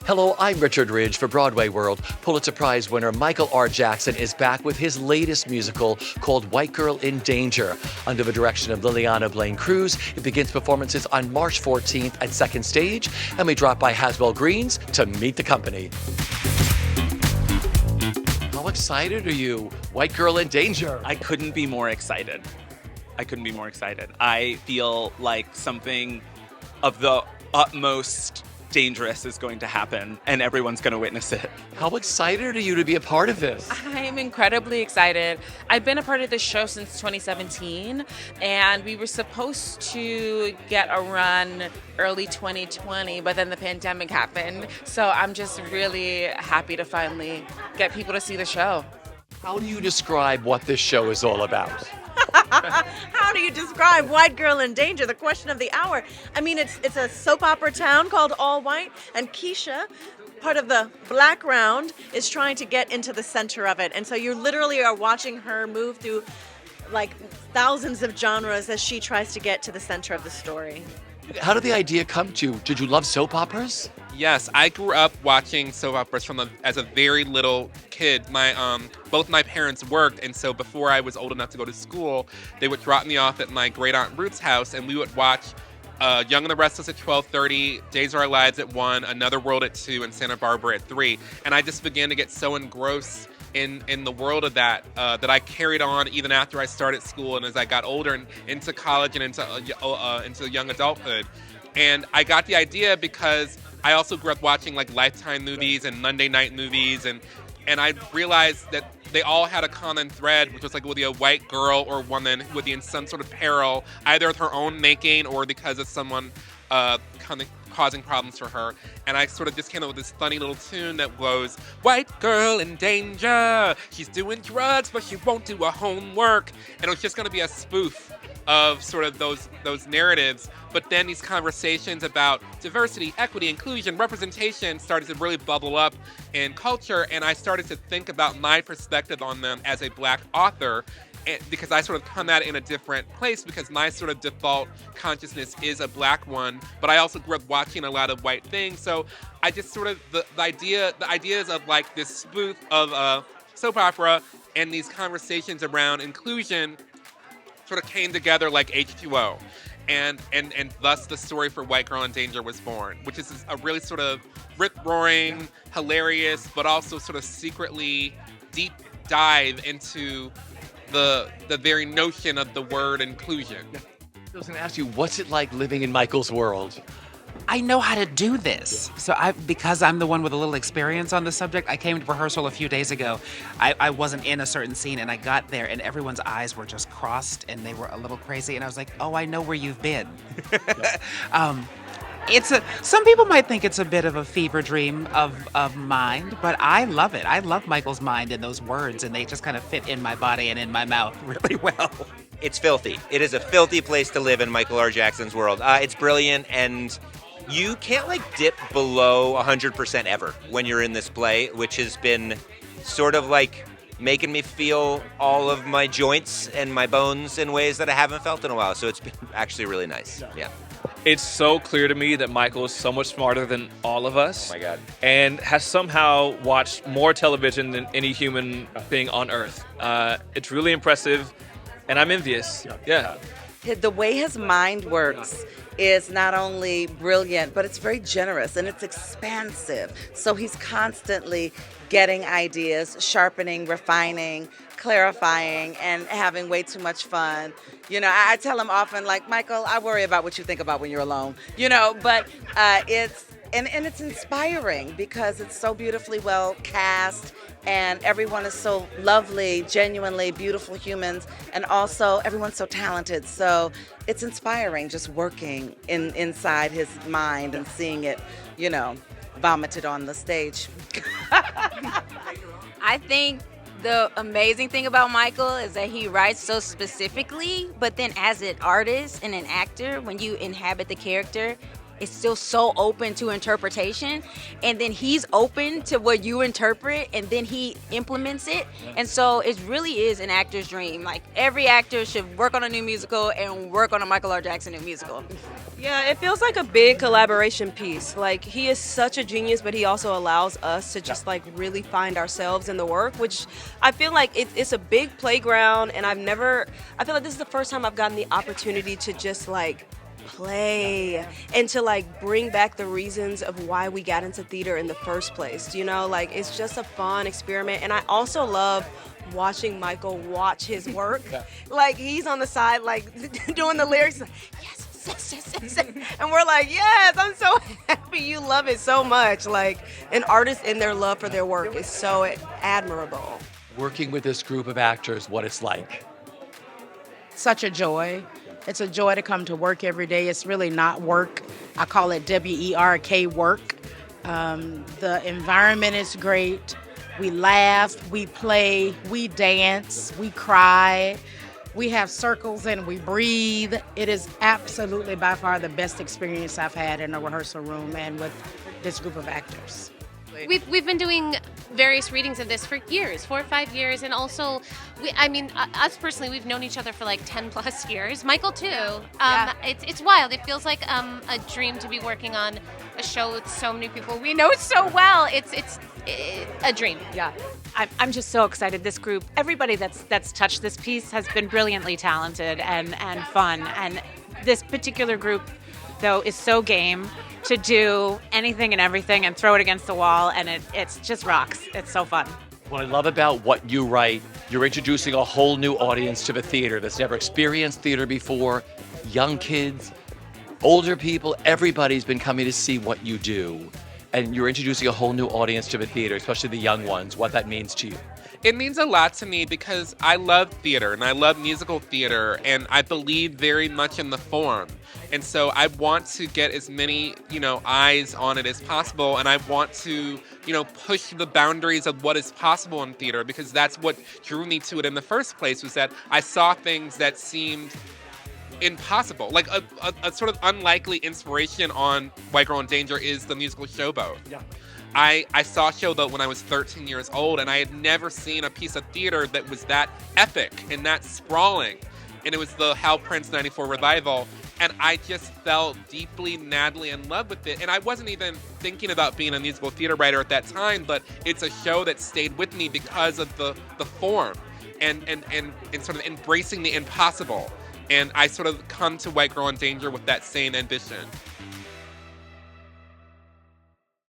Hello, I'm Richard Ridge for Broadway World. Pulitzer Prize winner Michael R. Jackson is back with his latest musical called White Girl in Danger. Under the direction of Liliana Blaine Cruz, it begins performances on March 14th at Second Stage, and we drop by Haswell Greens to meet the company. How excited are you? White Girl in Danger. I couldn't be more excited. I feel like something of the utmost dangerous is going to happen, and everyone's going to witness it. How excited are you to be a part of this? I'm incredibly excited. I've been a part of this show since 2017, and we were supposed to get a run early 2020, but then the pandemic happened. So I'm just really happy to finally get people to see the show. How do you describe what this show is all about? How do you describe White Girl in Danger? The question of the hour. I mean, it's a soap opera town called All White, and Keisha, part of the Black Round, is trying to get into the center of it. And so you literally are watching her move through like thousands of genres as she tries to get to the center of the story. How did the idea come to you? Did you love soap operas? I grew up watching soap operas as a very little kid. Both my parents worked, and so before I was old enough to go to school, they would drop me off at my great aunt Ruth's house, and we would watch Young and the Restless at 12:30, Days of Our Lives at 1, Another World at 2, and Santa Barbara at 3. And I just began to get so engrossed in the world of that that I carried on even after I started school and as I got older and into college and into young adulthood. And I got the idea because I also grew up watching like Lifetime movies and Monday night movies, and I realized that they all had a common thread, which was like, would a white girl or woman who would be in some sort of peril, either of her own making or because of someone kind of causing problems for her. And I sort of just came up with this funny little tune that goes, "White girl in danger, she's doing drugs but she won't do her homework." And it was just going to be a spoof of sort of those narratives. But then these conversations about diversity, equity, inclusion, representation started to really bubble up in culture, and I started to think about my perspective on them as a Black author, because I sort of come at it in a different place because my sort of default consciousness is a Black one, but I also grew up watching a lot of white things. So I just sort of, the ideas of like this spoof of a soap opera and these conversations around inclusion sort of came together like H2O. And thus the story for White Girl in Danger was born, which is a really sort of rip-roaring, hilarious, but also sort of secretly deep dive into the very notion of the word inclusion. I was going to ask you, what's it like living in Michael's world? I know how to do this. So because I'm the one with a little experience on the subject, I came to rehearsal a few days ago. I wasn't in a certain scene, and I got there, and everyone's eyes were just crossed, and they were a little crazy, and I was like, oh, I know where you've been. Some people might think it's a bit of a fever dream of mind, but I love it. I love Michael's mind and those words, and they just kind of fit in my body and in my mouth really well. It's filthy. It is a filthy place to live in Michael R. Jackson's world. It's brilliant, and you can't dip below 100% ever when you're in this play, which has been sort of like making me feel all of my joints and my bones in ways that I haven't felt in a while. So it's been actually really nice. Yeah. It's so clear to me that Michael is so much smarter than all of us. Oh my God. And has somehow watched more television than any human being on Earth. It's really impressive, and I'm envious. Yeah. The way his mind works is not only brilliant, but it's very generous and it's expansive. So he's constantly getting ideas, sharpening, refining, clarifying, and having way too much fun. You know, I tell him often, like, Michael, I worry about what you think about when you're alone. You know, but it's inspiring because it's so beautifully well cast, and everyone is so lovely, genuinely beautiful humans, and also everyone's so talented. So it's inspiring just working inside his mind and seeing it, you know, vomited on the stage. I think the amazing thing about Michael is that he writes so specifically, but then as an artist and an actor, when you inhabit the character, is still so open to interpretation, and then he's open to what you interpret, and then he implements it. And so it really is an actor's dream. Like, every actor should work on a new musical and work on a Michael R. Jackson new musical. Yeah, it feels like a big collaboration piece. Like, he is such a genius, but he also allows us to just like really find ourselves in the work, which I feel like it's a big playground. And I feel like this is the first time I've gotten the opportunity to just like play and to like bring back the reasons of why we got into theater in the first place. You know, like, it's just a fun experiment. And I also love watching Michael watch his work. Like, he's on the side, like doing the lyrics, like, yes. And we're like, yes, I'm so happy you love it so much. Like, an artist in their love for their work is so admirable. Working with this group of actors, what it's like. Such a joy. It's a joy to come to work every day. It's really not work. I call it WERK work. The environment is great. We laugh, we play, we dance, we cry. We have circles and we breathe. It is absolutely by far the best experience I've had in a rehearsal room and with this group of actors. We've been doing various readings of this for years, 4 or 5 years, and also, us personally, we've known each other for like 10 plus years. Michael too. It's wild. It feels like a dream to be working on a show with so many people we know so well. It's a dream. Yeah. I'm just so excited. This group, everybody that's touched this piece has been brilliantly talented and fun. And this particular group, though, is so game to do anything and everything and throw it against the wall, and it's just rocks. It's so fun. What I love about what you write, you're introducing a whole new audience to the theater that's never experienced theater before. Young kids, older people, everybody's been coming to see what you do. And you're introducing a whole new audience to the theater, especially the young ones, what that means to you. It means a lot to me because I love theater and I love musical theater and I believe very much in the form. And so I want to get as many, eyes on it as possible, and I want to, push the boundaries of what is possible in theater, because that's what drew me to it in the first place, was that I saw things that seemed impossible. Like a sort of unlikely inspiration on White Girl in Danger is the musical Showboat. Yeah. I saw Showboat when I was 13 years old, and I had never seen a piece of theater that was that epic and that sprawling. And it was the Hal Prince 94 revival. And I just fell deeply, madly in love with it. And I wasn't even thinking about being a musical theater writer at that time, but it's a show that stayed with me because of the form and sort of embracing the impossible. And I sort of come to White Girl in Danger with that same ambition.